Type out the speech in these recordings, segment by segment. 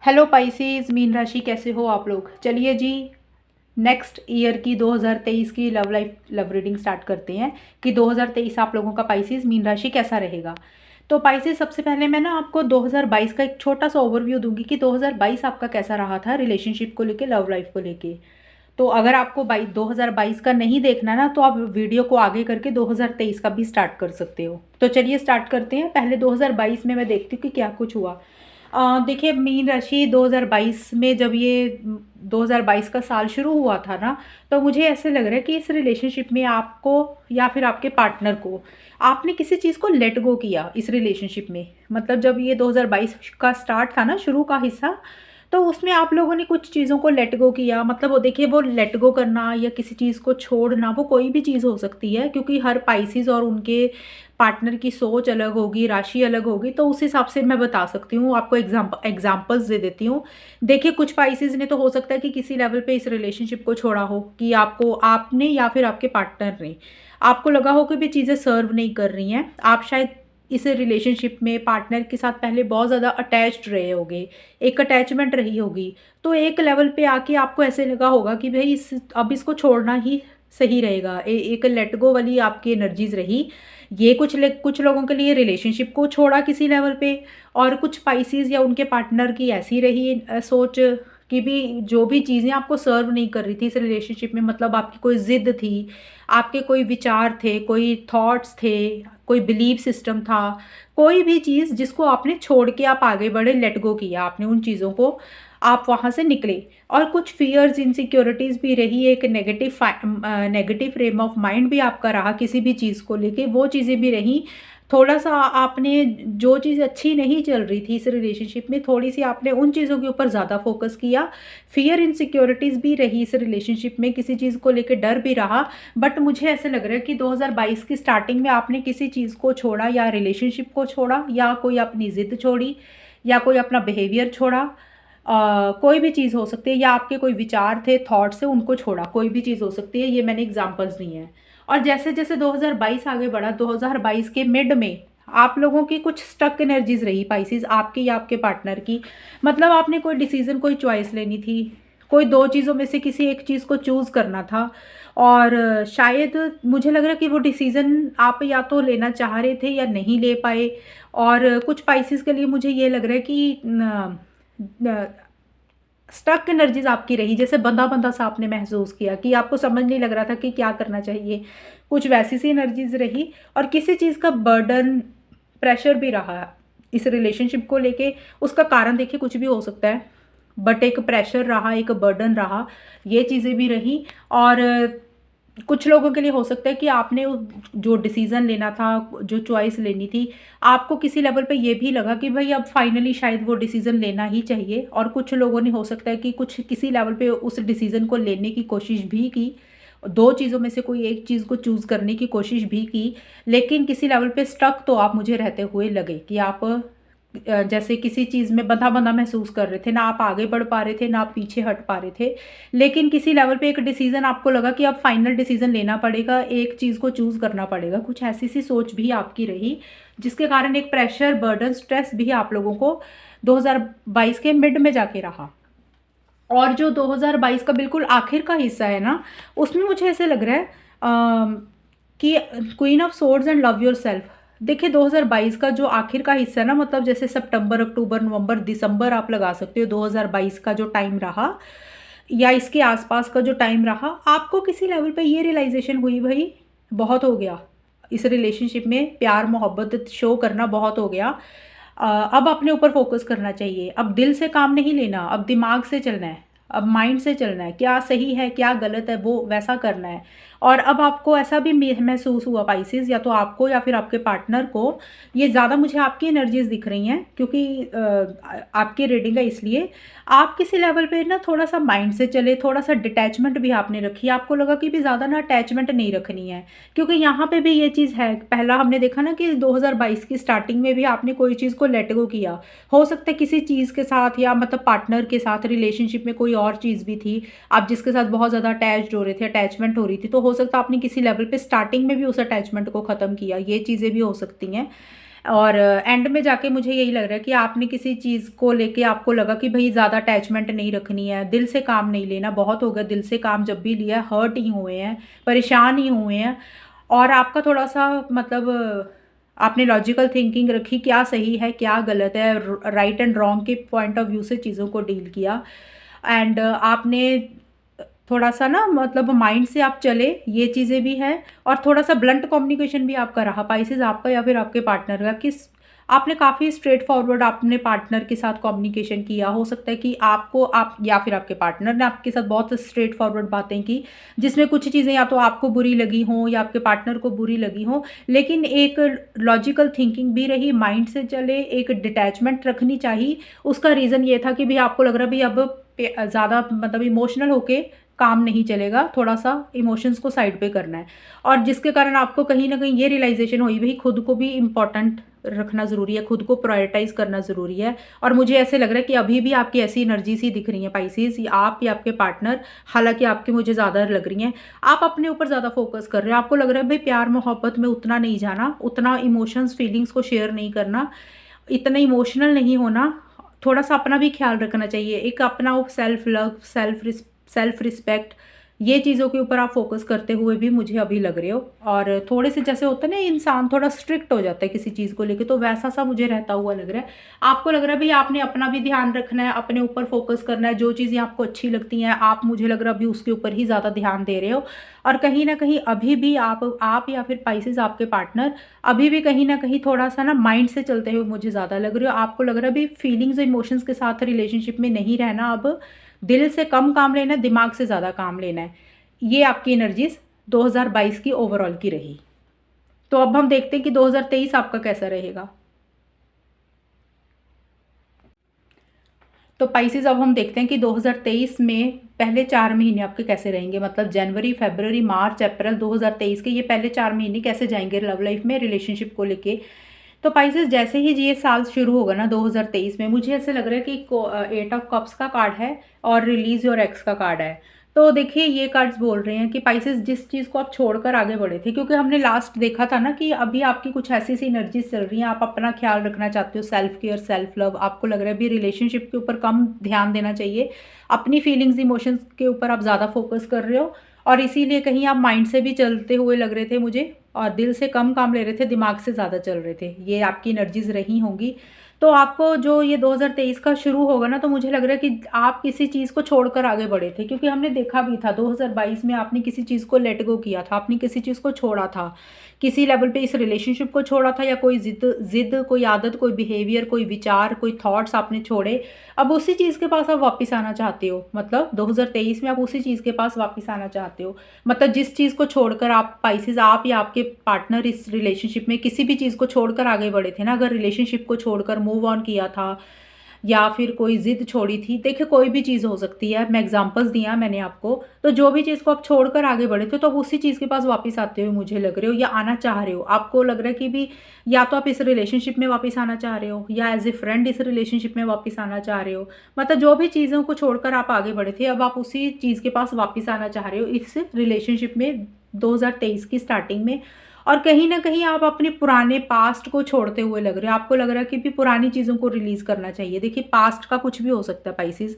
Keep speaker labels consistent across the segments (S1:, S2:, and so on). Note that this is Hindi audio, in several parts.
S1: हेलो पाइसेस, मीन राशि कैसे हो आप लोग। चलिए जी, नेक्स्ट ईयर की 2023 की लव रीडिंग स्टार्ट करते हैं कि 2023 आप लोगों का पाइसेस मीन राशि कैसा रहेगा। तो पाइसेस, सबसे पहले मैं ना आपको 2022 का एक छोटा सा ओवरव्यू दूंगी कि 2022 आपका कैसा रहा था रिलेशनशिप को लेके, लव लाइफ को लेके। तो अगर आपको 2022 का नहीं देखना ना, तो आप वीडियो को आगे करके 2023 का भी स्टार्ट कर सकते हो। तो चलिए स्टार्ट करते हैं। पहले 2022 में मैं देखती हूँ कि क्या कुछ हुआ। देखिए, मीन राशि 2022 में जब ये 2022 का साल शुरू हुआ था ना, तो मुझे ऐसे लग रहा है कि इस रिलेशनशिप में आपको या फिर आपके पार्टनर को आपने किसी चीज़ को लेट गो किया इस रिलेशनशिप में। मतलब जब ये 2022 का स्टार्ट था ना, शुरू का हिस्सा, तो उसमें आप लोगों ने कुछ चीज़ों को लेट गो किया। मतलब वो देखिए, वो लेट गो करना या किसी चीज़ को छोड़ना, वो कोई भी चीज़ हो सकती है, क्योंकि हर पाइसेस और उनके पार्टनर की सोच अलग होगी, राशि अलग होगी। तो उस हिसाब से मैं बता सकती हूँ आपको, एग्जांपल्स दे देती हूँ। देखिए, कुछ पाइसेस ने तो हो सकता है कि किसी लेवल पे इस रिलेशनशिप को छोड़ा हो, कि आपको, आपने या फिर आपके पार्टनर ने, आपको लगा हो कि भी चीज़ें सर्व नहीं कर रही हैं। आप शायद इस रिलेशनशिप में पार्टनर के साथ पहले बहुत ज़्यादा अटैच्ड रहे होगे, एक अटैचमेंट रही होगी। तो एक लेवल पे आके आपको ऐसे लगा होगा कि भाई अब इसको छोड़ना ही सही रहेगा। एक लेट गो वाली आपकी एनर्जीज रही। ये कुछ लोगों के लिए रिलेशनशिप को छोड़ा किसी लेवल पे, और कुछ पाइसेस या उनके पार्टनर की ऐसी रही सोच कि भी जो भी चीज़ें आपको सर्व नहीं कर रही थी इस रिलेशनशिप में, मतलब आपकी कोई ज़िद थी, आपके कोई विचार थे, कोई थॉट्स थे, कोई बिलीफ सिस्टम था, कोई भी चीज़ जिसको आपने छोड़ के आप आगे बढ़े, लेट गो किया आपने उन चीज़ों को, आप वहाँ से निकले। और कुछ फियर्स, इनसिक्योरिटीज़ भी रही, एक नेगेटिव फ्रेम ऑफ माइंड भी आपका रहा किसी भी चीज़ को लेके, वो चीज़ें भी रहीं। थोड़ा सा आपने, जो चीज़ अच्छी नहीं चल रही थी इस रिलेशनशिप में, थोड़ी सी आपने उन चीज़ों के ऊपर ज़्यादा फोकस किया। फियर, इनसिक्योरिटीज़ भी रही इस रिलेशनशिप में, किसी चीज़ को लेकर डर भी रहा। बट मुझे ऐसे लग रहा है कि 2022 की स्टार्टिंग में आपने किसी चीज़ को छोड़ा, या रिलेशनशिप को छोड़ा, या कोई अपनी ज़िद छोड़ी, या कोई अपना बिहेवियर छोड़ा। कोई भी चीज़ हो सकती है, या आपके कोई विचार थे, थॉट्स थे, उनको छोड़ा, कोई भी चीज़ हो सकती है। ये मैंने एग्जांपल्स दिए हैं। और जैसे जैसे 2022 आगे बढ़ा, 2022 के मिड में आप लोगों की कुछ स्टक एनर्जीज रही पाइसेस, आपकी या आपके पार्टनर की। मतलब आपने कोई डिसीजन, कोई चॉइस लेनी थी, कोई दो चीज़ों में से किसी एक चीज़ को चूज़ करना था। और शायद मुझे लग रहा है कि वो डिसीज़न आप या तो लेना चाह रहे थे या नहीं ले पाए। और कुछ पाइसेस के लिए मुझे ये लग रहा है कि स्टक एनर्जीज आपकी रही, जैसे बंधा बंधा सा आपने महसूस किया कि आपको समझ नहीं लग रहा था कि क्या करना चाहिए। कुछ वैसी सी एनर्जीज रही। और किसी चीज़ का बर्डन, प्रेशर भी रहा इस रिलेशनशिप को लेके। उसका कारण देखिए कुछ भी हो सकता है, बट एक प्रेशर रहा, एक बर्डन रहा, ये चीज़ें भी रही। और कुछ लोगों के लिए हो सकता है कि आपने जो डिसीज़न लेना था, जो चॉइस लेनी थी, आपको किसी लेवल पे ये भी लगा कि भाई अब फाइनली शायद वो डिसीज़न लेना ही चाहिए। और कुछ लोगों ने हो सकता है कि कुछ किसी लेवल पे उस डिसीज़न को लेने की कोशिश भी की, दो चीज़ों में से कोई एक चीज़ को चूज़ करने की कोशिश भी की। लेकिन किसी लेवल पे स्टक तो आप मुझे रहते हुए लगे कि आप जैसे किसी चीज़ में बंधा बंधा महसूस कर रहे थे, ना आप आगे बढ़ पा रहे थे, ना आप पीछे हट पा रहे थे। लेकिन किसी लेवल पे एक डिसीज़न आपको लगा कि अब फाइनल डिसीज़न लेना पड़ेगा, एक चीज़ को चूज़ करना पड़ेगा। कुछ ऐसी सी सोच भी आपकी रही, जिसके कारण एक प्रेशर, बर्डन, स्ट्रेस भी आप लोगों को 2022 के मिड में जाके रहा। और जो 2022 का बिल्कुल आखिर का हिस्सा है ना, उसमें मुझे ऐसे लग रहा है कि queen of swords and love your self. देखिए, 2022 का जो आखिर का हिस्सा है ना, मतलब जैसे सितंबर, अक्टूबर, नवंबर, दिसंबर आप लगा सकते हो, 2022 का जो टाइम रहा, या इसके आसपास का जो टाइम रहा, आपको किसी लेवल पे ये रियलाइजेशन हुई, भाई बहुत हो गया, इस रिलेशनशिप में प्यार मोहब्बत शो करना बहुत हो गया। अब अपने ऊपर फोकस करना चाहिए। अब दिल से काम नहीं लेना, अब दिमाग से चलना है, अब माइंड से चलना है। क्या सही है, क्या गलत है, वो वैसा करना है। और अब आपको ऐसा भी महसूस हुआ पाइसेस, या तो आपको या फिर आपके पार्टनर को, ये ज़्यादा मुझे आपकी एनर्जीज दिख रही हैं, क्योंकि आपकी रीडिंग है, इसलिए आप किसी लेवल पे ना थोड़ा सा माइंड से चले, थोड़ा सा डिटैचमेंट भी आपने रखी। आपको लगा कि भी ज़्यादा ना अटैचमेंट नहीं रखनी है, क्योंकि यहाँ पे भी ये चीज़ है। पहला हमने देखा ना कि 2022 की स्टार्टिंग में भी आपने कोई चीज़ को लेट गो किया। हो सकता है किसी चीज़ के साथ, या मतलब पार्टनर के साथ, रिलेशनशिप में कोई और चीज़ भी थी, आप जिसके साथ बहुत ज़्यादा अटैच्ड हो रहे थे, अटैचमेंट हो रही थी। तो हो सकता है आपने किसी लेवल पे स्टार्टिंग में भी उस अटैचमेंट को ख़त्म किया, ये चीज़ें भी हो सकती हैं। और एंड में जाके मुझे यही लग रहा है कि आपने किसी चीज़ को लेके आपको लगा कि भाई ज़्यादा अटैचमेंट नहीं रखनी है, दिल से काम नहीं लेना, बहुत हो गया दिल से काम जब भी लिया हर्ट ही हुए हैं, परेशान ही हुए हैं। और आपका थोड़ा-सा मतलब आपने लॉजिकल थिंकिंग रखी, क्या सही है, क्या गलत है, राइट एंड रॉन्ग के पॉइंट ऑफ व्यू से चीज़ों को डील किया। एंड आपने थोड़ा-सा ना मतलब माइंड से आप चले, ये चीज़ें भी हैं। और थोड़ा-सा ब्लंट कम्युनिकेशन भी आपका रहा, पाइसेस आपका या फिर आपके पार्टनर का, किस आपने काफ़ी स्ट्रेट फॉरवर्ड अपने पार्टनर के साथ कम्युनिकेशन किया। हो सकता है कि आपको आप या फिर आपके पार्टनर ने आपके साथ बहुत स्ट्रेट फॉरवर्ड बातें की, जिसमें कुछ चीज़ें या तो आपको बुरी लगी हों या आपके पार्टनर को बुरी लगी हों, लेकिन एक लॉजिकल थिंकिंग भी रही, माइंड से चले, एक डिटैचमेंट रखनी चाहिए। उसका रीज़न ये था कि भई आपको लग रहा है भई अब ज़्यादा मतलब इमोशनल होके काम नहीं चलेगा, थोड़ा-सा इमोशंस को साइड पे करना है। और जिसके कारण आपको कहीं न कहीं ये रियलाइज़ेशन हुई भई खुद को भी इम्पोर्टेंट रखना ज़रूरी है, खुद को प्रायोरिटाइज़ करना ज़रूरी है। और मुझे ऐसे लग रहा है कि अभी भी आपकी ऐसी एनर्जीज़ ही दिख रही हैं पाइसेज़, या आप या आपके पार्टनर, हालाँकि आपकी मुझे ज़्यादा लग रही हैं। आप अपने ऊपर ज़्यादा फ़ोकस कर रहे हो, आपको लग रहा है भई प्यार-मोहब्बत में उतना नहीं जाना, उतना इमोशंस, फीलिंग्स को शेयर नहीं करना, इतना इमोशनल नहीं होना, थोड़ा-सा अपना भी ख्याल रखना चाहिए। एक अपना वो सेल्फ लव, सेल्फ रिस्पेक्ट, ये चीज़ों के ऊपर आप फ़ोकस करते हुए भी मुझे अभी लग रहे हो। और थोड़े से जैसे होता है ना इंसान थोड़ा स्ट्रिक्ट हो जाता है किसी चीज़ को लेके, तो वैसा सा मुझे रहता हुआ लग रहा है। आपको लग रहा है भई आपने अपना भी ध्यान रखना है, अपने ऊपर फ़ोकस करना है, जो चीज़ें आपको अच्छी लगती हैं, आप मुझे लग रहा है अभी उसके ऊपर ही ज़्यादा ध्यान दे रहे हो। और कहीं न कहीं अभी भी आप या फिर पाइसेज़ आपके पार्टनर अभी भी कहीं न कहीं थोड़ा-सा ना माइंड से चलते हुए मुझे ज़्यादा लग रहे हो। आपको लग रहा है अभी फीलिंग्स, इमोशंस के साथ रिलेशनशिप में नहीं रहना, अब दिल से कम काम लेना है, दिमाग से ज़्यादा काम लेना है। ये आपकी एनर्जीज़ 2022 की ओवरऑल की रही। तो अब हम देखते हैं कि 2023 आपका कैसा रहेगा। तो पाइसेज़ अब हम देखते हैं कि 2023 में पहले 4 महीने आपके कैसे रहेंगे, मतलब जनवरी, फ़रवरी, मार्च, अप्रैल 2023 के ये पहले 4 महीने कैसे जाएँगे लव लाइफ़ में, रिलेशनशिप को लेके। तो पाइसेज़ जैसे ही ये साल शुरू होगा ना 2023 में, मुझे ऐसे लग रहा है कि 8 ऑफ कप्स का कार्ड है और रिलीज़ योर एक्स का कार्ड है। तो देखिए ये कार्ड्स बोल रहे हैं कि पाइसेज़ जिस चीज़ को आप छोड़कर आगे बढ़े थे, क्योंकि हमने लास्ट देखा था ना कि अभी आपकी कुछ ऐसी-सी एनर्जीज़ चल रही हैं, आप अपना ख्याल रखना चाहते हो, सेल्फ केयर, सेल्फ लव, आपको लग रहा है अभी रिलेशनशिप के ऊपर कम ध्यान देना चाहिए, अपनी फीलिंग्स, इमोशंस के ऊपर आप ज़्यादा फोकस कर रहे हो। और इसीलिए कहीं आप माइंड से भी चलते हुए लग रहे थे मुझे, और दिल से कम काम ले रहे थे, दिमाग से ज़्यादा चल रहे थे। ये आपकी एनर्जीज़ रही होंगी। तो आपको जो ये 2023 का शुरू होगा ना, तो मुझे लग रहा है कि आप किसी चीज़ को छोड़कर आगे बढ़े थे, क्योंकि हमने देखा भी था 2022 में आपने किसी चीज़ को लेट गो किया था, आपने किसी चीज़ को छोड़ा था। किसी लेवल पे इस रिलेशनशिप को छोड़ा था, या कोई ज़िद, कोई आदत, कोई बिहेवियर, कोई विचार, कोई थॉट्स आपने छोड़े। अब उसी चीज़ के पास आप वापस आना चाहते हो, मतलब 2023 में आप उसी चीज़ के पास वापस आना चाहते हो। मतलब जिस चीज़ को छोड़कर आप पाइसेस, आप या आपके पार्टनर इस रिलेशनशिप में किसी भी चीज़ को छोड़कर आगे बढ़े थे ना, अगर रिलेशनशिप को छोड़कर मूव ऑन किया था या फिर कोई ज़िद छोड़ी थी, देखिए कोई भी चीज़ हो सकती है, मैं एग्ज़ाम्पल्स दिया मैंने आपको। तो जो भी चीज़ को आप छोड़कर आगे बढ़े थे, तो आप उसी चीज़ के पास वापस आते हुए मुझे लग रहे हो, या आना चाह रहे हो। आपको लग रहा है कि भी या तो आप इस रिलेशनशिप में वापस आना चाह रहे हो, या एज़ ए फ्रेंड इस रिलेशनशिप में वापस आना चाह रहे हो। मतलब जो भी चीज़ों को छोड़कर आप आगे बढ़े थे, अब आप उसी चीज़ के पास वापस आना चाह रहे हो इस रिलेशनशिप में 2023 की स्टार्टिंग में। और कहीं न कहीं आप अपने पुराने पास्ट को छोड़ते हुए लग रहे हो। आपको लग रहा है कि भी पुरानी चीज़ों को रिलीज़ करना चाहिए। देखिए पास्ट का कुछ भी हो सकता है पाइसेस,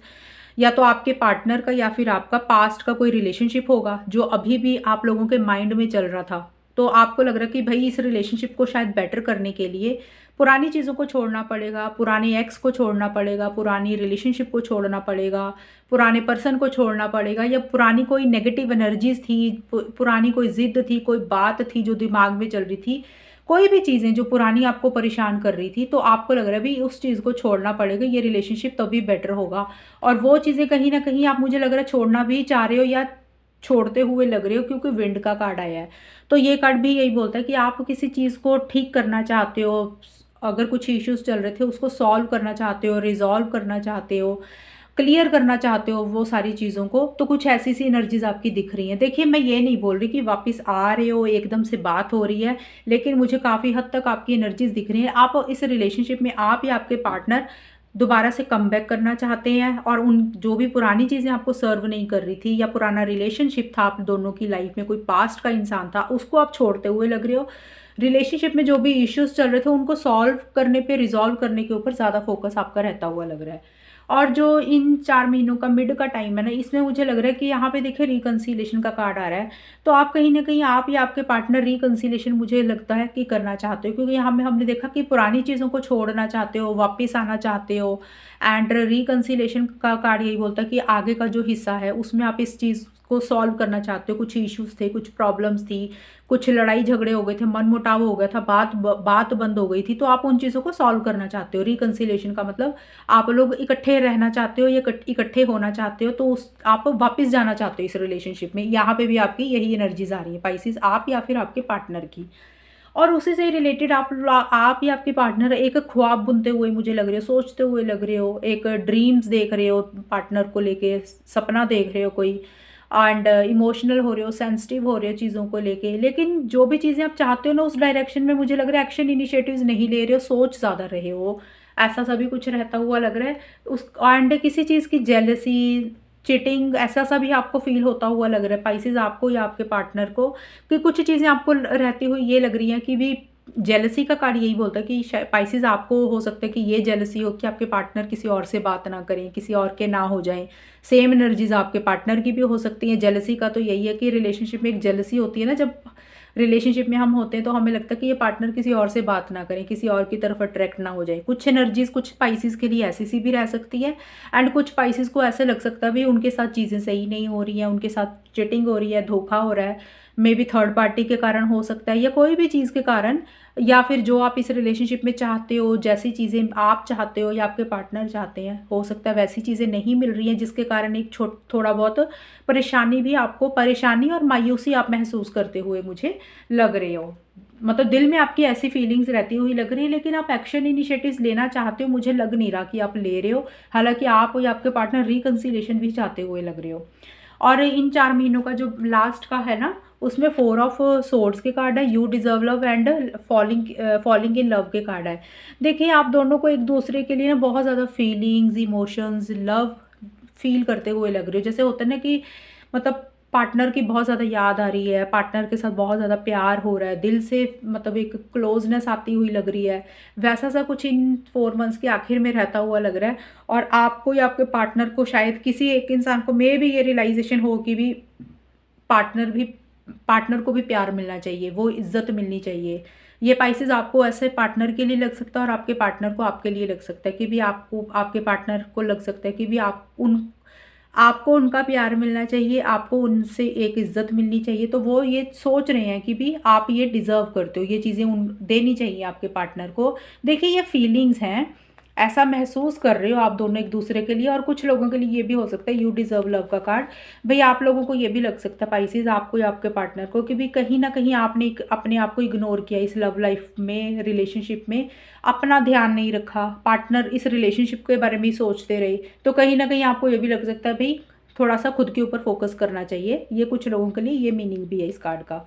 S1: या तो आपके पार्टनर का या फिर आपका पास्ट का कोई रिलेशनशिप होगा जो अभी भी आप लोगों के माइंड में चल रहा था। तो आपको लग रहा है कि भई इस रिलेशनशिप को शायद बेटर करने के लिए पुरानी चीज़ों को छोड़ना पड़ेगा, पुराने एक्स को छोड़ना पड़ेगा, पुरानी रिलेशनशिप को छोड़ना पड़ेगा, पुराने पर्सन को छोड़ना पड़ेगा, या पुरानी कोई नेगेटिव एनर्जीज़ थी, पुरानी कोई ज़िद थी, कोई बात थी जो दिमाग में चल रही थी, कोई भी चीज़ें जो पुरानी आपको परेशान कर रही थी, तो आपको लग रहा है भी उस चीज़ को छोड़ना पड़ेगा, ये रिलेशनशिप तभी बेटर होगा। और वो चीज़ें कहीं न कहीं आप मुझे लग रहा है छोड़ना भी चाह रहे हो, या छोड़ते हुए लग रहे हो, क्योंकि विंड का कार्ड आया है। तो ये कार्ड भी यही बोलता है कि आप किसी चीज़ को ठीक करना चाहते हो, अगर कुछ इश्यूज़ चल रहे थे उसको सॉल्व करना चाहते हो, रिज़ॉल्व करना चाहते हो, क्लियर करना चाहते हो वो सारी चीज़ों को, तो कुछ ऐसी-सी एनर्जीज़ आपकी दिख रही हैं। देखिए मैं ये नहीं बोल रही कि वापस आ रहे हो, एकदम से बात हो रही है, लेकिन मुझे काफ़ी हद तक आपकी एनर्जीज़ दिख रही हैं। आप इस रिलेशनशिप में आप या आपके पार्टनर दोबारा से कमबैक करना चाहते हैं, और उन जो भी पुरानी चीज़ें आपको सर्व नहीं कर रही थी, या पुराना रिलेशनशिप था आप दोनों की लाइफ में, कोई पास्ट का इंसान था, उसको आप छोड़ते हुए लग रहे हो। रिलेशनशिप में जो भी इश्यूज़ चल रहे थे उनको सॉल्व करने पे, रिज़ॉल्व करने के ऊपर ज़्यादा फ़ोकस आपका रहता हुआ लग रहा है। और जो इन 4 महीनों का मिड का टाइम है ना, इसमें मुझे लग रहा है कि यहाँ पे देखिए रिकंसिलिएशन का कार्ड आ रहा है। तो आप कहीं न कहीं, आप या आपके पार्टनर रिकंसिलिएशन मुझे लगता है कि करना चाहते हो, क्योंकि यहाँ में हमने देखा कि पुरानी चीज़ों को छोड़ना चाहते हो, वापस आना चाहते हो। एंड रिकंसिलिएशन का कार्ड यही बोलता है कि आगे का जो हिस्सा है उसमें आप इस चीज़ को सॉल्व करना चाहते हो। कुछ इश्यूज़ थे, कुछ प्रॉब्लम्स थी, कुछ लड़ाई झगड़े हो गए थे, मनमुटाव हो गया था, बात बंद हो गई थी, तो आप उन चीज़ों को सॉल्व करना चाहते हो। रिकंसिलिएशन का मतलब आप लोग इकट्ठे रहना चाहते हो या इकट्ठे होना चाहते हो, तो उस आप वापस जाना चाहते हो इस रिलेशनशिप में। यहाँ पे भी आपकी यही एनर्जीज आ रही है पाइसेस, आप या फिर आपके पार्टनर की। और उसी से रिलेटेड आप या आपके पार्टनर एक ख्वाब बुनते हुए मुझे लग रहे हो, सोचते हुए लग रहे हो, एक ड्रीम्स देख रहे हो पार्टनर को लेके, सपना देख रहे हो कोई। एंड इमोशनल हो रहे हो, सेंसिटिव हो रहे हो चीज़ों को लेके। लेकिन जो भी चीज़ें आप चाहते हो ना, उस डायरेक्शन में मुझे लग रहा है एक्शन इनिशिएटिव्स नहीं ले रहे हो, सोच ज़्यादा रहे हो, ऐसा सभी कुछ रहता हुआ लग रहा है। उस एंड किसी चीज़ की जेलसी, चीटिंग, ऐसा सा भी आपको फील होता हुआ लग रहा है पाइसेस, आपको या आपके पार्टनर को। कि कुछ चीज़ें आपको रहती हुई ये लग रही हैं कि भी जेलसी का कार्ड यही बोलता है कि शायद पाइसेस आपको हो सकता है कि ये जेलसी हो कि आपके पार्टनर किसी और से बात ना करें, किसी और के ना हो जाएं। सेम एनर्जीज आपके पार्टनर की भी हो सकती हैं। जेलसी का तो यही है कि रिलेशनशिप में एक जेलसी होती है ना, जब रिलेशनशिप में हम होते हैं तो हमें लगता है कि ये पार्टनर किसी और से बात ना करें, किसी और की तरफ अट्रैक्ट ना हो जाए। कुछ एनर्जीज कुछ पाइसेस के लिए ऐसी सी भी रह सकती है। एंड कुछ पाइसेस को ऐसे लग सकता है भी उनके साथ चीज़ें सही नहीं हो रही हैं, उनके साथ चिटिंग हो रही है, धोखा हो रहा है। मे बी थर्ड पार्टी के कारण हो सकता है, या कोई भी चीज़ के कारण, या फिर जो आप इस रिलेशनशिप में चाहते हो, जैसी चीज़ें आप चाहते हो या आपके पार्टनर चाहते हैं, हो सकता है वैसी चीज़ें नहीं मिल रही हैं, जिसके कारण एक थोड़ा बहुत परेशानी भी, आपको परेशानी और मायूसी आप महसूस करते हुए मुझे लग रहे हो। मतलब दिल में आपकी ऐसी फीलिंग्स रहती हुई लग रही है, लेकिन आप एक्शन इनिशिएटिव्स लेना चाहते हो, मुझे लग नहीं रहा कि आप ले रहे हो। हालांकि आप या आपके पार्टनर रिकंसिलिएशन भी चाहते हुए लग रहे हो। और इन 4 महीनों का जो लास्ट का है ना, उसमें 4 ऑफ सोर्ड्स के कार्ड है, you deserve love and falling in love के कार्ड है। देखिए, आप दोनों को एक दूसरे के लिए ना बहुत ज़्यादा फीलिंग्स, इमोशंस, लव फील करते हुए लग रहे हो। जैसे होता है ना कि मतलब पार्टनर की बहुत ज़्यादा याद आ रही है, पार्टनर के साथ बहुत ज़्यादा प्यार हो रहा है, दिल से मतलब एक क्लोजनेस आती हुई लग रही है। वैसा सा कुछ इन 4 मंथ्स के आखिर में रहता हुआ लग रहा है। और आपको या आपके पार्टनर को, शायद किसी एक इंसान को मे भी ये रियलाइजेशन हो कि भी पार्टनर भी पार्टनर को भी प्यार मिलना चाहिए, वो इज्जत मिलनी चाहिए। ये पाइसेस आपको ऐसे पार्टनर के लिए लग सकता है, और आपके पार्टनर को आपके लिए लग सकता है कि भी आपको आपके पार्टनर को लग सकता है कि भी आपको उनका प्यार मिलना चाहिए, आपको उनसे एक इज्जत मिलनी चाहिए। तो वो ये सोच रहे हैं कि भी आप ये डिज़र्व करते हो, ये चीज़ें उन देनी चाहिए आपके पार्टनर को। देखिए, ये फीलिंग्स हैं, ऐसा महसूस कर रहे हो आप दोनों एक दूसरे के लिए। और कुछ लोगों के लिए ये भी हो सकता है यू डिज़र्व लव का कार्ड। भाई, आप लोगों को ये भी लग सकता है पाइसेस, आपको या आपके पार्टनर को, कि भी कहीं ना कहीं आपने अपने आप को इग्नोर किया इस लव लाइफ में, रिलेशनशिप में अपना ध्यान नहीं रखा, पार्टनर इस रिलेशनशिप के बारे में ही सोचते रहे। तो कहीं ना कहीं आपको ये भी लग सकता है भाई, थोड़ा सा खुद के ऊपर फोकस करना चाहिए। ये कुछ लोगों के लिए ये मीनिंग भी है इस कार्ड का।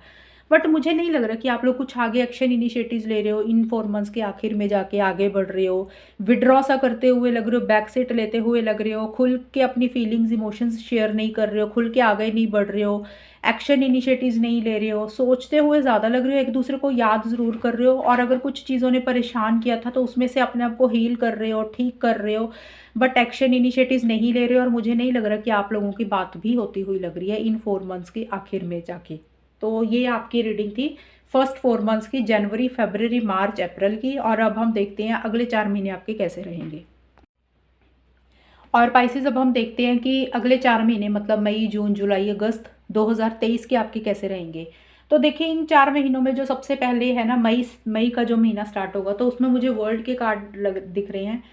S1: बट मुझे नहीं लग रहा कि आप लोग कुछ आगे एक्शन इनिशिएटिव्स ले रहे हो, इन 4 मंथ्स के आखिर में जाके आगे बढ़ रहे हो, विड्रॉ सा करते हुए लग रहे हो, बैक सीट लेते हुए लग रहे हो, खुल के अपनी फीलिंग्स, इमोशंस शेयर नहीं कर रहे हो, खुल के आगे नहीं बढ़ रहे हो, एक्शन इनिशिएटिव्स नहीं ले रहे हो, सोचते हुए ज़्यादा लग रहे हो, एक दूसरे को याद ज़रूर कर रहे हो। और अगर कुछ चीज़ों ने परेशान किया था तो उसमें से अपने आप को हील कर रहे हो, ठीक कर रहे हो, बट एक्शन इनिशिएटिव्स नहीं ले रहे हो। और मुझे नहीं लग रहा कि आप लोगों की बात भी होती हुई लग रही है इन 4 मंथ्स के आखिर में जाके। तो ये आपकी रीडिंग थी फर्स्ट 4 मंथ्स की, जनवरी, फरवरी, मार्च, अप्रैल की। और अब हम देखते हैं अगले 4 महीने आपके कैसे रहेंगे। और पाइसेस, अब हम देखते हैं कि अगले 4 महीने मतलब मई, जून, जुलाई, अगस्त 2023 के आपके कैसे रहेंगे। तो देखिए, इन 4 महीनों में जो सबसे पहले है ना, मई का जो महीना स्टार्ट होगा, तो उसमें मुझे वर्ल्ड के कार्ड दिख रहे हैं।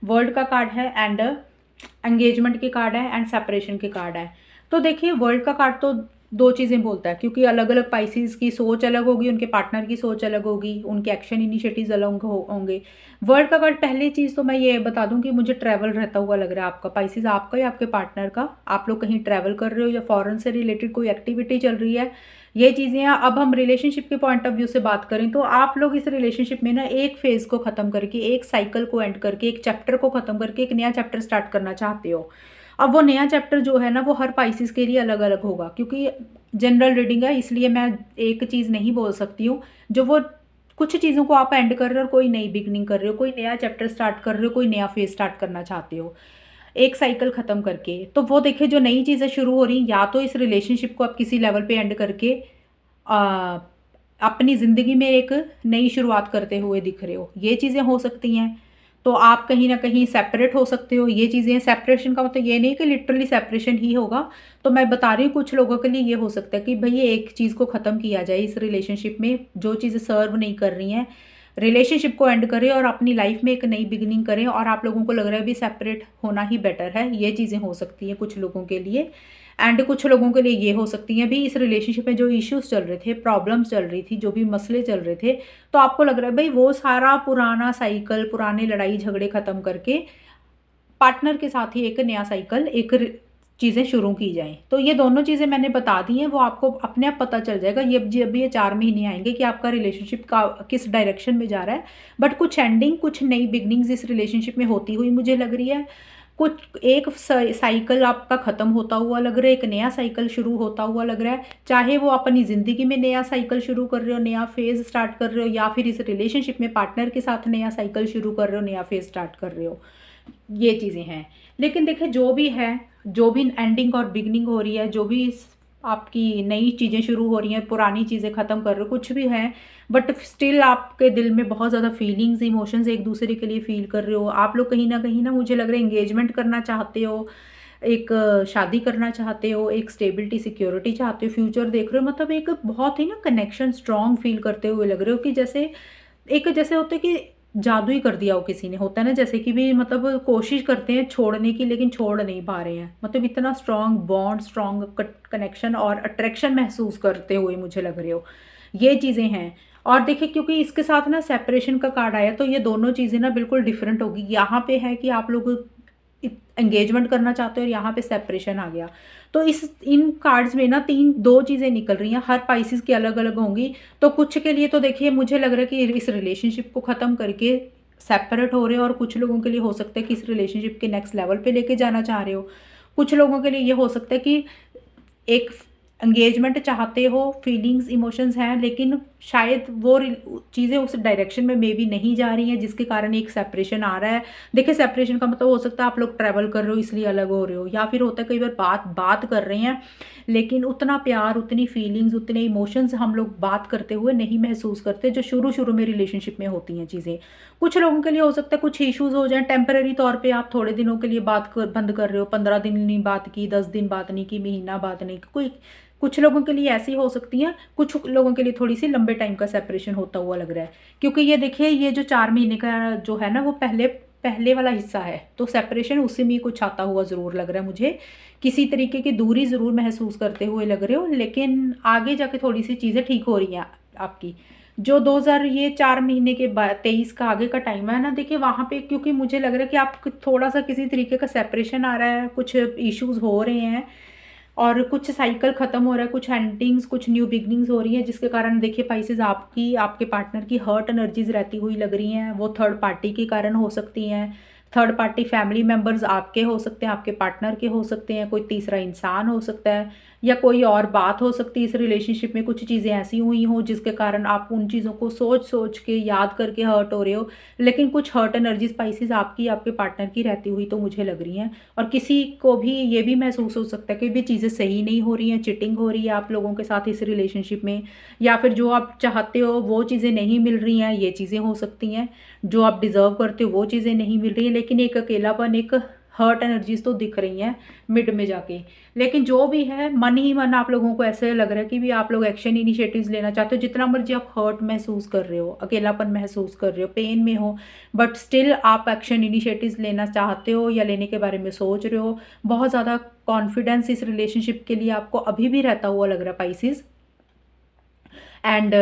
S1: वर्ल्ड का कार्ड है, एंड एंगेजमेंट के कार्ड है, एंड सेपरेशन के कार्ड है। तो देखिए, वर्ल्ड का कार्ड तो 2 चीज़ें बोलता है, क्योंकि अलग अलग पाइसेस की सोच अलग होगी, उनके पार्टनर की सोच अलग होगी, उनके एक्शन इनिशिएटिव्स अलग होंगे। वर्ल्ड का कार्ड, पहली चीज़ तो मैं ये बता दूं कि मुझे ट्रैवल रहता हुआ लग रहा है आपका पाइसेस, आपका या आपके पार्टनर का। आप लोग कहीं ट्रैवल कर रहे हो, या फॉरेन से रिलेटेड कोई एक्टिविटी चल रही है, ये चीज़ें हैं। अब हम रिलेशनशिप के पॉइंट ऑफ व्यू से बात करें तो आप लोग इस रिलेशनशिप में ना एक फेज़ को ख़त्म करके, एक साइकिल को एंड करके, एक चैप्टर को ख़त्म करके एक नया चैप्टर स्टार्ट करना चाहते हो। अब वो नया चैप्टर जो है ना, वो हर पाइसेस के लिए अलग अलग होगा, क्योंकि जनरल रीडिंग है, इसलिए मैं एक चीज़ नहीं बोल सकती हूँ। जो वो कुछ चीज़ों को आप एंड कर रहे हो और कोई नई बिगनिंग कर रहे हो, कोई नया चैप्टर स्टार्ट कर रहे हो, कोई नया फेज स्टार्ट करना चाहते हो एक साइकिल ख़त्म करके। तो वो देखिए जो नई चीज़ें शुरू हो रही, या तो इस रिलेशनशिप को आप किसी लेवल पे एंड करके आ, अपनी ज़िंदगी में एक नई शुरुआत करते हुए दिख रहे हो, ये चीज़ें हो सकती हैं। तो आप कहीं ना कहीं सेपरेट हो सकते हो, ये चीज़ें। सेपरेशन का मतलब ये नहीं कि लिटरली सेपरेशन ही होगा। तो मैं बता रही हूँ कुछ लोगों के लिए ये हो सकता है कि भाई एक चीज़ को ख़त्म किया जाए इस रिलेशनशिप में, जो चीज़ें सर्व नहीं कर रही हैं, रिलेशनशिप को एंड करें और अपनी लाइफ में एक नई बिगिनिंग करें, और आप लोगों को लग रहा है भी सेपरेट होना ही बेटर है। ये चीज़ें हो सकती हैं कुछ लोगों के लिए। एंड कुछ लोगों के लिए ये हो सकती हैं भी इस रिलेशनशिप में जो इश्यूज चल रहे थे, प्रॉब्लम्स चल रही थी, जो भी मसले चल रहे थे, तो आपको लग रहा है भाई वो सारा पुराना साइकिल, पुराने लड़ाई झगड़े ख़त्म करके पार्टनर के साथ ही एक नया साइकिल, एक चीज़ें शुरू की जाएँ। तो ये दोनों चीज़ें मैंने बता दी हैं, वो आपको अपने आप पता चल जाएगा ये जब ये 4 महीने आएँगे कि आपका रिलेशनशिप का किस डायरेक्शन में जा रहा है। बट कुछ एंडिंग, कुछ नई बिगिनिंग्स इस रिलेशनशिप में होती हुई मुझे लग रही है। कुछ एक साइकिल आपका ख़त्म होता हुआ लग रहा है, एक नया साइकिल शुरू होता हुआ लग रहा है। चाहे वो अपनी ज़िंदगी में नया साइकिल शुरू कर रहे हो, नया फ़ेज़ स्टार्ट कर रहे हो, या फिर इस रिलेशनशिप में पार्टनर के साथ नया साइकिल शुरू कर रहे हो, नया फ़ेज़ स्टार्ट कर रहे हो, ये चीज़ें हैं। लेकिन देखिए जो भी है, जो भी एंडिंग और बिगनिंग हो रही है, जो भी आपकी नई चीज़ें शुरू हो रही हैं, पुरानी चीज़ें ख़त्म कर रहे हो, कुछ भी है, बट स्टिल आपके दिल में बहुत ज़्यादा फीलिंग्स, इमोशंस एक दूसरे के लिए फील कर रहे हो। आप लोग कहीं ना मुझे लग रहा है एंगेजमेंट करना चाहते हो, एक शादी करना चाहते हो, एक स्टेबिलिटी सिक्योरिटी चाहते हो, फ्यूचर देख रहे हो। मतलब एक बहुत ही ना कनेक्शन स्ट्रॉन्ग फील करते हुए लग रहे हो कि जैसे एक, जैसे होता है कि जादू ही कर दिया हो किसी ने, होता है ना, जैसे कि भी मतलब कोशिश करते हैं छोड़ने की लेकिन छोड़ नहीं पा रहे हैं। मतलब इतना स्ट्रॉन्ग बॉन्ड, स्ट्रॉन्ग कनेक्शन और अट्रैक्शन महसूस करते हुए मुझे लग रहे हो, ये चीज़ें हैं। और देखिए क्योंकि इसके साथ ना सेपरेशन का कार्ड आया, तो ये दोनों चीज़ें ना बिल्कुल डिफरेंट होगी। यहाँ पे है कि आप लोग एंगेजमेंट करना चाहते हो और यहाँ पे सेपरेशन आ गया। तो इस इन कार्ड्स में ना दो चीज़ें निकल रही हैं, हर पाइसिस की अलग अलग होंगी। तो कुछ के लिए तो देखिए मुझे लग रहा है कि इस रिलेशनशिप को ख़त्म करके सेपरेट हो रहे हो, और कुछ लोगों के लिए हो सकता है कि इस रिलेशनशिप के नेक्स्ट लेवल पे लेके जाना चाह रहे हो। कुछ लोगों के लिए ये हो सकता है कि एक एंगेजमेंट चाहते हो, फीलिंग्स, इमोशंस हैं, लेकिन शायद वो चीज़ें उस डायरेक्शन में मे बी नहीं जा रही हैं, जिसके कारण एक सेपरेशन आ रहा है। देखिए सेपरेशन का मतलब हो सकता है आप लोग ट्रैवल कर रहे हो इसलिए अलग हो रहे हो, या फिर होता है कई बार बात कर रहे हैं लेकिन उतना प्यार, उतनी फीलिंग्स, उतने इमोशंस हम लोग बात करते हुए नहीं महसूस करते, जो शुरू शुरू में रिलेशनशिप में होती हैं चीज़ें। कुछ लोगों के लिए हो सकता है कुछ इश्यूज हो जाए, टेम्पररी तौर पे आप थोड़े दिनों के लिए बंद कर रहे हो, 15 दिन नहीं बात की, 10 दिन बात नहीं की, महीना बात नहीं की, कोई कुछ लोगों के लिए ऐसी हो सकती हैं। कुछ लोगों के लिए थोड़ी सी लंबे टाइम का सेपरेशन होता हुआ लग रहा है, क्योंकि ये देखिए ये जो 4 महीने का जो है ना, वो पहले पहले वाला हिस्सा है, तो सेपरेशन उसी में कुछ आता हुआ ज़रूर लग रहा है मुझे। किसी तरीके की दूरी ज़रूर महसूस करते हुए लग रहे हो, लेकिन आगे जाके थोड़ी सी चीज़ें ठीक हो रही हैं आपकी। जो 2000 ये 4 महीने के बाद 23 का आगे का टाइम है ना, देखिए वहाँ पे क्योंकि मुझे लग रहा है कि आप थोड़ा सा किसी तरीके का सेपरेशन आ रहा है, कुछ इश्यूज हो रहे हैं, और कुछ साइकिल ख़त्म हो रहा है, कुछ एंडिंग्स, कुछ न्यू बिगनिंग्स हो रही हैं, जिसके कारण देखिए पाइसेस आपकी, आपके पार्टनर की हर्ट एनर्जीज रहती हुई लग रही हैं। वो थर्ड पार्टी के कारण हो सकती हैं। थर्ड पार्टी फैमिली मेम्बर्स आपके हो सकते हैं, आपके पार्टनर के हो सकते हैं, कोई तीसरा इंसान हो सकता है, या कोई और बात हो सकती है। इस रिलेशनशिप में कुछ चीज़ें ऐसी हुई हों जिसके कारण आप उन चीज़ों को सोच सोच के, याद करके हर्ट हो रहे हो, लेकिन कुछ हर्ट एनर्जी स्पाइसेस आपकी, आपके पार्टनर की रहती हुई तो मुझे लग रही हैं। और किसी को भी ये भी महसूस हो सकता है कि भी चीज़ें सही नहीं हो रही हैं, चिटिंग हो रही है आप लोगों के साथ इस रिलेशनशिप में, या फिर जो आप चाहते हो वो चीज़ें नहीं मिल रही हैं, ये चीज़ें हो सकती हैं। जो आप डिज़र्व करते हो वो चीज़ें नहीं मिल रही हैं, लेकिन एक अकेलापन, एक हर्ट एनर्जीज तो दिख रही हैं मिड में जाके। लेकिन जो भी है, मन ही मन आप लोगों को ऐसे लग रहा है कि भी आप लोग एक्शन इनिशिएटिव्स लेना चाहते हो। जितना मर्जी आप हर्ट महसूस कर रहे हो, अकेलापन महसूस कर रहे हो, पेन में हो, बट स्टिल आप एक्शन इनिशिएटिव्स लेना चाहते हो या लेने के बारे में सोच रहे हो। बहुत ज़्यादा कॉन्फिडेंस इस रिलेशनशिप के लिए आपको अभी भी रहता हुआ लग रहा है पाइसिस। एंड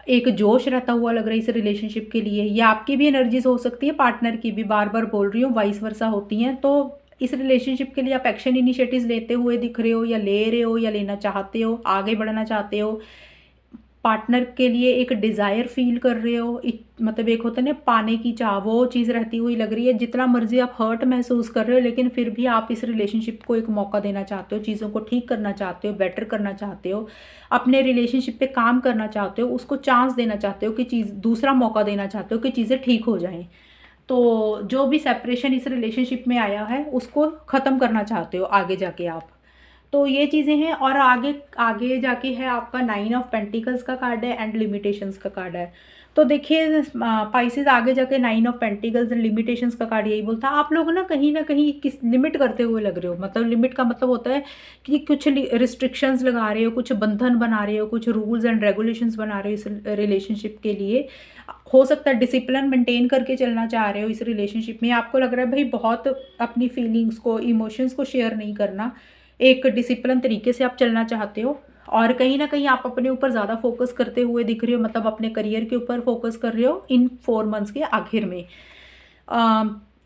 S1: एक जोश रहता हुआ लग रहा है इस रिलेशनशिप के लिए। ये आपकी भी एनर्जीज हो सकती है, पार्टनर की भी, बार बार बोल रही हूँ, वाइस वर्सा होती हैं। तो इस रिलेशनशिप के लिए आप एक्शन इनिशिएटिव्स लेते हुए दिख रहे हो, या ले रहे हो, या लेना चाहते हो, आगे बढ़ना चाहते हो। पार्टनर के लिए एक डिज़ायर फील कर रहे हो, मतलब एक होता है ना पाने की चाह, वो चीज़ रहती हुई लग रही है। जितना मर्जी आप हर्ट महसूस कर रहे हो, लेकिन फिर भी आप इस रिलेशनशिप को एक मौका देना चाहते हो, चीज़ों को ठीक करना चाहते हो, बेटर करना चाहते हो, अपने रिलेशनशिप पे काम करना चाहते हो, उसको चांस देना चाहते हो कि चीज़ दूसरा मौका देना चाहते हो कि चीज़ें ठीक हो जाएं। तो जो भी सेपरेशन इस रिलेशनशिप में आया है उसको ख़त्म करना चाहते हो आगे जाके आप। तो ये चीज़ें हैं। और आगे आगे जाके है आपका 9 ऑफ पेंटिकल्स का कार्ड है एंड लिमिटेशंस का कार्ड है। तो देखिए पाइसेस आगे जाके 9 ऑफ पेंटिकल्स एंड लिमिटेशंस का कार्ड यही बोलता है आप लोग ना कहीं किस लिमिट करते हुए लग रहे हो। मतलब लिमिट का मतलब होता है कि कुछ रिस्ट्रिक्शंस लगा रहे हो, कुछ बंधन बना रहे हो, कुछ रूल्स एंड रेगुलेशंस बना रहे हो इस रिलेशनशिप के लिए। हो सकता है डिसिप्लिन मेंटेन करके चलना चाह रहे हो इस रिलेशनशिप में। आपको लग रहा है भाई बहुत अपनी फीलिंग्स को, इमोशंस को शेयर नहीं करना, एक डिसिप्लिन तरीके से आप चलना चाहते हो। और कहीं ना कहीं आप अपने ऊपर ज़्यादा फोकस करते हुए दिख रहे हो, मतलब अपने करियर के ऊपर फोकस कर रहे हो इन 4 मंथ्स के आखिर में।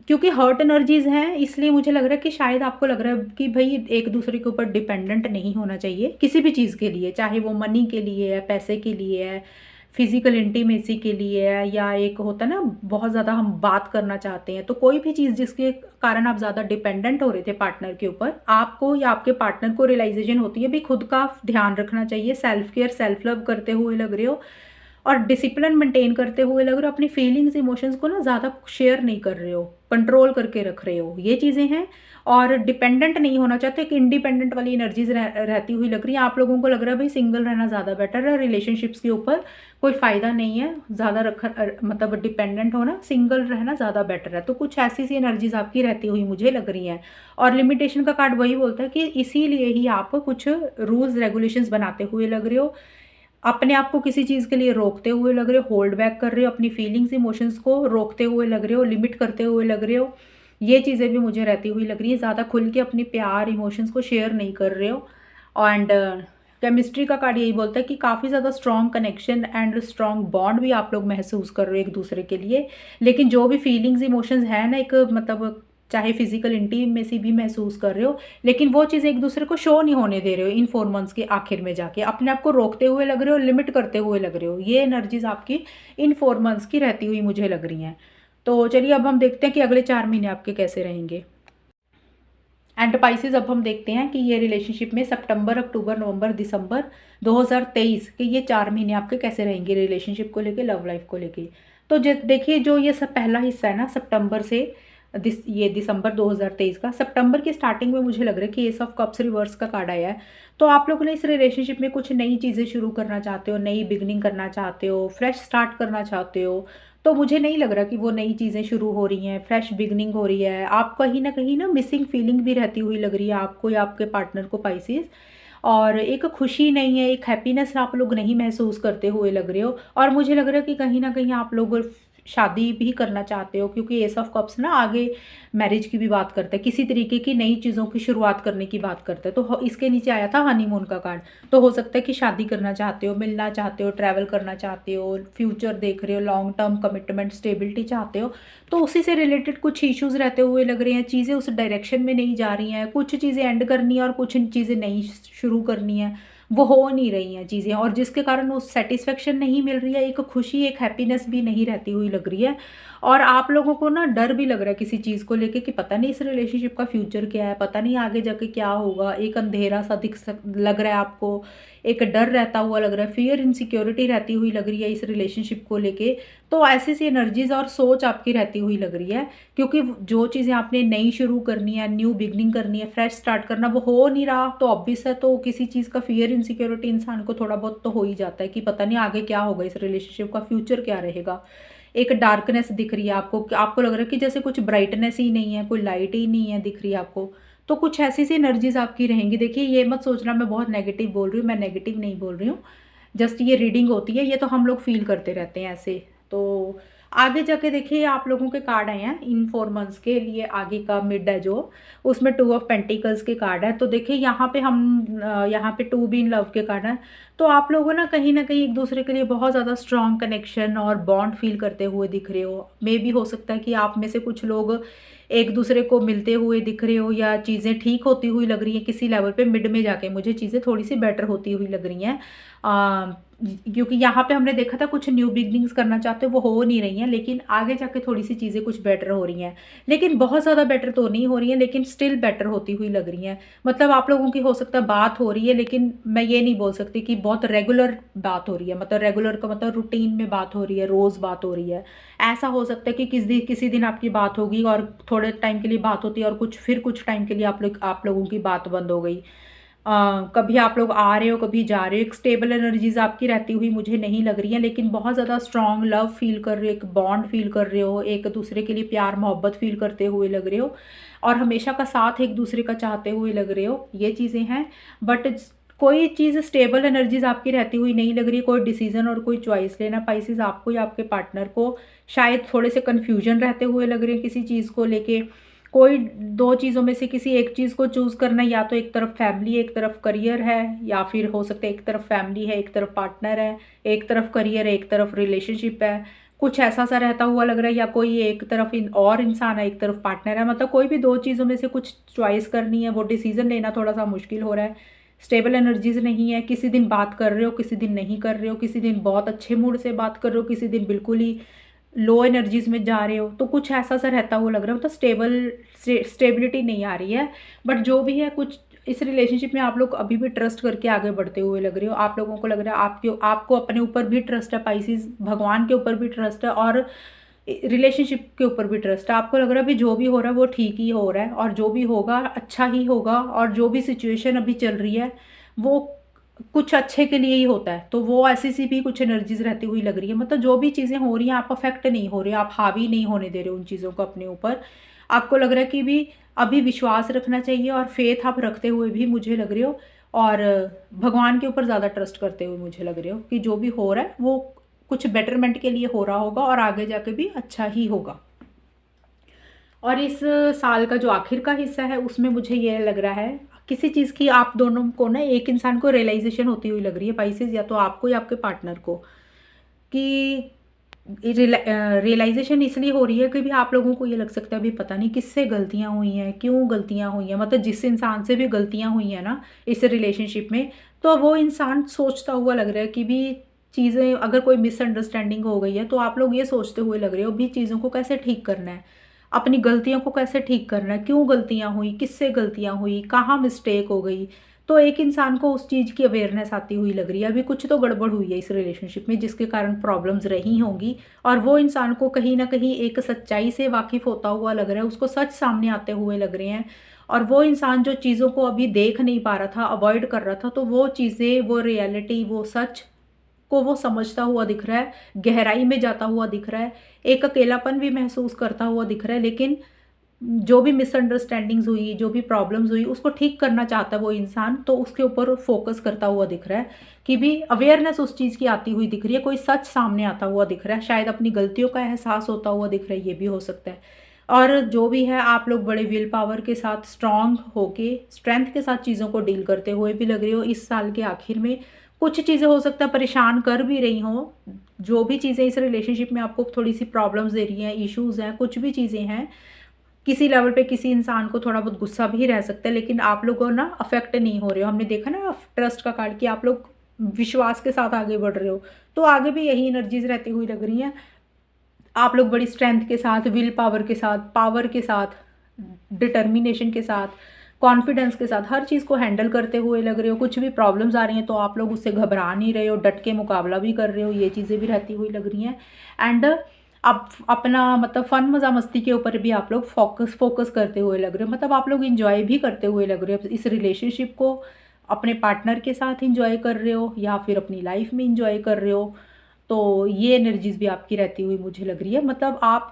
S1: क्योंकि हर्ट एनर्जीज हैं इसलिए मुझे लग रहा है कि शायद आपको लग रहा है कि भाई एक दूसरे के ऊपर डिपेंडेंट नहीं होना चाहिए किसी भी चीज़ के लिए, चाहे वो मनी के लिए है, पैसे के लिए है, फिजिकल इंटीमेसी के लिए है, या एक होता है ना बहुत ज़्यादा हम बात करना चाहते हैं। तो कोई भी चीज़ जिसके कारण आप ज़्यादा डिपेंडेंट हो रहे थे पार्टनर के ऊपर, आपको या आपके पार्टनर को रियलाइजेशन होती है भी खुद का ध्यान रखना चाहिए, सेल्फ केयर सेल्फ लव करते हुए लग रहे हो और डिसिप्लिन मेंटेन करते हुए लग रहे हो। अपनी फीलिंग्स इमोशंस को ना ज़्यादा शेयर नहीं कर रहे हो, कंट्रोल करके रख रहे हो, ये चीज़ें हैं। और डिपेंडेंट नहीं होना चाहते, एक इंडिपेंडेंट वाली एनर्जीज रहती हुई लग रही है। आप लोगों को लग रहा है भाई सिंगल रहना ज़्यादा बेटर है, रिलेशनशिप्स के ऊपर कोई फ़ायदा नहीं है ज़्यादा मतलब डिपेंडेंट होना, सिंगल रहना ज़्यादा बेटर है। तो कुछ ऐसी सी एनर्जीज आपकी रहती हुई मुझे लग रही हैं। और लिमिटेशन का कार्ड वही बोलता है कि इसीलिए ही आप कुछ रूल्स रेगुलेशंस बनाते हुए लग रहे हो, अपने आप को किसी चीज़ के लिए रोकते हुए लग रहे हो, होल्ड बैक कर रहे हो, अपनी फीलिंग्स इमोशंस को रोकते हुए लग रहे हो, लिमिट करते हुए लग रहे हो। ये चीज़ें भी मुझे रहती हुई लग रही है। ज़्यादा खुल के अपनी प्यार इमोशंस को शेयर नहीं कर रहे हो। एंड केमिस्ट्री का कार्ड यही बोलता है कि काफ़ी ज़्यादा strong connection and strong bond भी आप लोग महसूस कर रहे हो एक दूसरे के लिए। लेकिन जो भी फीलिंग्स इमोशंस है ना, एक मतलब चाहे फिजिकल इंटीमेसी भी महसूस कर रहे हो, लेकिन वो चीज़ एक दूसरे को शो नहीं होने दे रहे हो। इन 4 मंथ्स के आखिर में जाके अपने आप को रोकते हुए लग रहे हो, लिमिट करते हुए लग रहे हो। ये एनर्जीज आपकी इन 4 मंथ्स की रहती हुई मुझे लग रही हैं। तो चलिए अब हम देखते हैं कि अगले 4 महीने आपके कैसे रहेंगे। एंड पाइसेस अब हम देखते हैं कि ये रिलेशनशिप में सितंबर, अक्टूबर, नवंबर, दिसंबर 2023 के ये 4 महीने आपके कैसे रहेंगे रिलेशनशिप को लेके, लव लाइफ को लेके। तो देखिए जो ये सब पहला हिस्सा है ना, सितंबर से ये दिसंबर 2023 का, सितंबर की स्टार्टिंग में मुझे लग रहा है कि एस ऑफ कप्स रिवर्स का कार्ड आया है। तो आप लोगों ने इस रिलेशनशिप में कुछ नई चीज़ें शुरू करना चाहते हो, नई बिगनिंग करना चाहते हो, फ्रेश स्टार्ट करना चाहते हो। तो मुझे नहीं लग रहा कि वो नई चीज़ें शुरू हो रही हैं, फ्रेश बिगनिंग हो रही है। आप कहीं ना मिसिंग फीलिंग भी रहती हुई लग रही है आपको या आपके पार्टनर को पाइसेस। और एक खुशी नहीं है, एक हैप्पीनेस आप लोग नहीं महसूस करते हुए लग रहे हो। और मुझे लग रहा है कि कहीं ना कहीं आप लोग शादी भी करना चाहते हो, क्योंकि एस ऑफ कप्स ना आगे मैरिज की भी बात करता है, किसी तरीके की नई चीज़ों की शुरुआत करने की बात करता है। तो इसके नीचे आया था हनीमून का कार्ड। तो हो सकता है कि शादी करना चाहते हो, मिलना चाहते हो, ट्रैवल करना चाहते हो, फ्यूचर देख रहे हो, लॉन्ग टर्म कमिटमेंट स्टेबिलिटी चाहते हो। तो उसी से रिलेटेड कुछ इश्यूज रहते हुए लग रहे हैं, चीज़ें उस डायरेक्शन में नहीं जा रही हैं, कुछ चीज़ें एंड करनी है और कुछ चीज़ें नई शुरू करनी है, वो हो नहीं रही हैं चीज़ें। और जिसके कारण वो सेटिस्फेक्शन नहीं मिल रही है, एक खुशी, एक हैप्पीनेस भी नहीं रहती हुई लग रही है। और आप लोगों को ना डर भी लग रहा है किसी चीज़ को लेके कि पता नहीं इस रिलेशनशिप का फ्यूचर क्या है, पता नहीं आगे जाके क्या होगा। एक अंधेरा सा लग रहा है आपको, एक डर रहता हुआ लग रहा है, फियर इनसिक्योरिटी रहती हुई लग रही है इस रिलेशनशिप को लेके। तो ऐसी सी एनर्जीज और सोच आपकी रहती हुई लग रही है, क्योंकि जो चीज़ें आपने नई शुरू करनी है, न्यू बिगनिंग करनी है, फ्रेश स्टार्ट करना, वो हो नहीं रहा। तो ऑब्वियस है, तो किसी चीज़ का फियर इनसिक्योरिटी इंसान को थोड़ा बहुत तो हो ही जाता है कि पता नहीं आगे क्या होगा, इस रिलेशनशिप का फ्यूचर क्या रहेगा। एक डार्कनेस दिख रही है आपको, आपको लग रहा है कि जैसे कुछ ब्राइटनेस ही नहीं है, कोई लाइट ही नहीं है दिख रही है आपको। तो कुछ ऐसी सी एनर्जीज आपकी रहेंगी। देखिए ये मत सोचना मैं बहुत नेगेटिव बोल रही हूँ, मैं नेगेटिव नहीं बोल रही हूँ, जस्ट ये रीडिंग होती है, ये तो हम लोग फील करते रहते हैं ऐसे। तो आगे जाके देखिए आप लोगों के कार्ड आए हैं इन 4 मंथ्स के लिए, आगे का मिड है जो, उसमें 2 ऑफ पेंटिकल्स के कार्ड है। तो देखिए यहाँ पे यहाँ पे 2 बी इन लव के कार्ड है। तो आप लोगों ना कहीं एक दूसरे के लिए बहुत ज़्यादा स्ट्रॉन्ग कनेक्शन और बॉन्ड फील करते हुए दिख रहे हो। मे भी हो सकता है कि आप में से कुछ लोग एक दूसरे को मिलते हुए दिख रहे हो, या चीज़ें ठीक होती हुई लग रही हैं किसी लेवल पे। मिड में जाके मुझे चीज़ें थोड़ी सी बेटर होती हुई लग रही हैं। क्योंकि यहाँ पे हमने देखा था कुछ न्यू बिगनिंग्स करना चाहते हो, वो हो नहीं रही हैं, लेकिन आगे जाके थोड़ी सी चीज़ें कुछ बेटर हो रही हैं। लेकिन बहुत ज़्यादा बेटर तो नहीं हो रही हैं, लेकिन स्टिल बेटर होती हुई लग रही हैं। मतलब आप लोगों की हो सकता है बात हो रही है, लेकिन मैं ये नहीं बोल सकती कि बहुत रेगुलर बात हो रही है। मतलब रेगुलर का मतलब रूटीन में बात हो रही है, रोज़ बात हो रही है। ऐसा हो सकता है कि किसी दिन आपकी बात होगी और थोड़े टाइम के लिए बात होती है, और कुछ टाइम के लिए आप लोगों की बात बंद हो गई। कभी आप लोग आ रहे हो, कभी जा रहे हो। एक स्टेबल एनर्जीज आपकी रहती हुई मुझे नहीं लग रही है, लेकिन बहुत ज़्यादा स्ट्रॉन्ग लव फील कर रहे हो, एक बॉन्ड फील कर रहे हो, एक दूसरे के लिए प्यार मोहब्बत फील करते हुए लग रहे हो, और हमेशा का साथ एक दूसरे का चाहते हुए लग रहे हो। ये चीज़ें हैं, बट कोई चीज़ स्टेबल एनर्जीज आपकी रहती हुई नहीं लग रही। कोई डिसीजन और कोई चॉइस लेना पाइसेस आपको या आपके पार्टनर को, शायद थोड़े से कन्फ्यूजन रहते हुए लग रहे हैं किसी चीज़ को लेके। कोई दो चीज़ों में से किसी एक चीज़ को चूज़ करना, या तो एक तरफ फैमिली, एक तरफ करियर है, या फिर हो सकता है एक तरफ फैमिली है, एक तरफ पार्टनर है, एक तरफ करियर है, एक तरफ रिलेशनशिप है। कुछ ऐसा सा रहता हुआ लग रहा है, या कोई एक तरफ और इंसान है, एक तरफ पार्टनर है। मतलब कोई भी दो चीज़ों में से कुछ चॉइस करनी है, वो डिसीजन लेना थोड़ा सा मुश्किल हो रहा है। स्टेबल एनर्जीज नहीं है। किसी दिन बात कर रहे हो, किसी दिन नहीं कर रहे हो, किसी दिन बहुत अच्छे मूड से बात कर रहे हो, किसी दिन बिल्कुल ही लो एनर्जीज में जा रहे हो। तो कुछ ऐसा सा रहता हुआ लग रहा है, तो स्टेबिलिटी नहीं आ रही है। बट जो भी है, कुछ इस रिलेशनशिप में आप लोग अभी भी ट्रस्ट करके आगे बढ़ते हुए लग रहे हो। आप लोगों को लग रहा है आपको अपने ऊपर भी ट्रस्ट है पाइसेस, भगवान के ऊपर भी ट्रस्ट है, और रिलेशनशिप के ऊपर भी ट्रस्ट है। आपको लग रहा है अभी जो भी हो रहा है वो ठीक ही हो रहा है, और जो भी होगा अच्छा ही होगा, और जो भी सिचुएशन अभी चल रही है वो कुछ अच्छे के लिए ही होता है। तो वो ऐसी सी भी कुछ एनर्जीज रहती हुई लग रही है। मतलब जो भी चीज़ें हो रही हैं, आप अफेक्ट नहीं हो रहे, आप हावी नहीं होने दे रहे उन चीज़ों को अपने ऊपर। आपको लग रहा है कि भी अभी विश्वास रखना चाहिए, और फेथ आप रखते हुए भी मुझे लग रहे हो, और भगवान के ऊपर ज़्यादा ट्रस्ट करते हुए मुझे लग रहे हो कि जो भी हो रहा है वो कुछ बेटरमेंट के लिए हो रहा होगा, और आगे जाके भी अच्छा ही होगा। और इस साल का जो आखिर का हिस्सा है, उसमें मुझे ये लग रहा है किसी चीज़ की आप दोनों को ना, एक इंसान को रियलाइजेशन होती हुई लग रही है पाइसेस, या तो आपको या आपके पार्टनर को, कि रियलाइजेशन इसलिए हो रही है कि भी आप लोगों को ये लग सकता है अभी पता नहीं किससे गलतियां हुई हैं, क्यों गलतियां हुई हैं। मतलब जिस इंसान से भी गलतियां हुई हैं ना इस रिलेशनशिप में, तो वो इंसान सोचता हुआ लग रहा है कि भी चीज़ें, अगर कोई मिसअंडरस्टैंडिंग हो गई है, तो आप लोग ये सोचते हुए लग रहे हो भी चीज़ों को कैसे ठीक करना है, अपनी गलतियों को कैसे ठीक करना है, क्यों गलतियां हुई, किससे गलतियां हुई, कहाँ मिस्टेक हो गई। तो एक इंसान को उस चीज़ की अवेयरनेस आती हुई लग रही है। अभी कुछ तो गड़बड़ हुई है इस रिलेशनशिप में, जिसके कारण प्रॉब्लम्स रही होंगी, और वो इंसान को कहीं ना कहीं एक सच्चाई से वाकिफ़ होता हुआ लग रहा है, उसको सच सामने आते हुए लग रहे हैं। और वो इंसान जो चीज़ों को अभी देख नहीं पा रहा था, अवॉइड कर रहा था, तो वो चीज़ें, वो रियलिटी, वो सच को वो समझता हुआ दिख रहा है, गहराई में जाता हुआ दिख रहा है, एक अकेलापन भी महसूस करता हुआ दिख रहा है। लेकिन जो भी मिसअंडरस्टैंडिंग्स हुई, जो भी प्रॉब्लम्स हुई, उसको ठीक करना चाहता है वो इंसान, तो उसके ऊपर फोकस करता हुआ दिख रहा है, कि भी अवेयरनेस उस चीज़ की आती हुई दिख रही है, कोई सच सामने आता हुआ दिख रहा है, शायद अपनी गलतियों का एहसास होता हुआ दिख रहा है, ये भी हो सकता है। और जो भी है, आप लोग बड़े विल पावर के साथ, स्ट्रांग होके, स्ट्रेंथ के साथ चीज़ों को डील करते हुए भी लग रही हो। इस साल के आखिर में कुछ चीज़ें हो सकता है परेशान कर भी रही हों, जो भी चीज़ें इस रिलेशनशिप में आपको थोड़ी सी प्रॉब्लम्स दे रही हैं, इश्यूज़ हैं, कुछ भी चीज़ें हैं, किसी लेवल पे किसी इंसान को थोड़ा बहुत गुस्सा भी रह सकता है, लेकिन आप लोगों ना अफेक्ट नहीं हो रहे हो। हमने देखा ना ट्रस्ट का कार्ड, कि आप लोग विश्वास के साथ आगे बढ़ रहे हो। तो आगे भी यही एनर्जीज रहती हुई लग रही हैं। आप लोग बड़ी स्ट्रेंथ के साथ, विल पावर के साथ, पावर के साथ, डिटर्मिनेशन के साथ, कॉन्फिडेंस के साथ हर चीज़ को हैंडल करते हुए लग रहे हो। कुछ भी प्रॉब्लम्स आ रही हैं तो आप लोग उससे घबरा नहीं रहे हो, डट के मुकाबला भी कर रहे हो। ये चीज़ें भी रहती हुई लग रही हैं। एंड आप अपना मतलब फ़न मज़ा मस्ती के ऊपर भी आप लोग फोकस करते हुए लग रहे हो। मतलब आप लोग इंजॉय भी करते हुए लग रहे हो इस रिलेशनशिप को, अपने पार्टनर के साथ इंजॉय कर रहे हो, या फिर अपनी लाइफ में इंजॉय कर रहे हो। तो ये एनर्जीज भी आपकी रहती हुई मुझे लग रही है। मतलब आप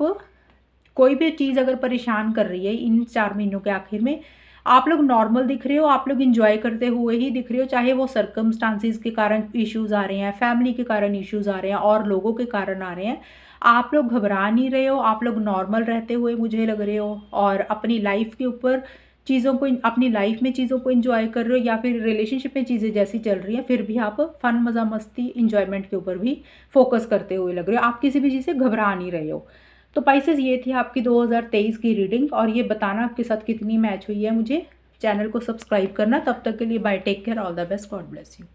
S1: कोई भी चीज़ अगर परेशान कर रही है इन 4 महीनों के आखिर में, आप लोग नॉर्मल दिख रहे हो, आप लोग इंजॉय करते हुए ही दिख रहे हो। चाहे वो सर्कमस्टांसिस के कारण इश्यूज़ आ रहे हैं, फैमिली के कारण इश्यूज़ आ रहे हैं, और लोगों के कारण आ रहे हैं, आप लोग घबरा नहीं रहे हो, आप लोग नॉर्मल रहते हुए मुझे लग रहे हो, और अपनी लाइफ के ऊपर चीज़ों को, अपनी लाइफ में चीज़ों को एंजॉय कर रहे हो, या फिर रिलेशनशिप में चीज़ें जैसी चल रही हैं, फिर भी आप फन मज़ा मस्ती इंजॉयमेंट के ऊपर भी फोकस करते हुए लग रहे हो। आप किसी भी चीज़ से घबरा नहीं रहे हो। तो पाइसेस, ये थी आपकी 2023 की रीडिंग, और ये बताना आपके साथ कितनी मैच हुई है मुझे। चैनल को सब्सक्राइब करना। तब तक के लिए bye, take care, all the best, God bless you.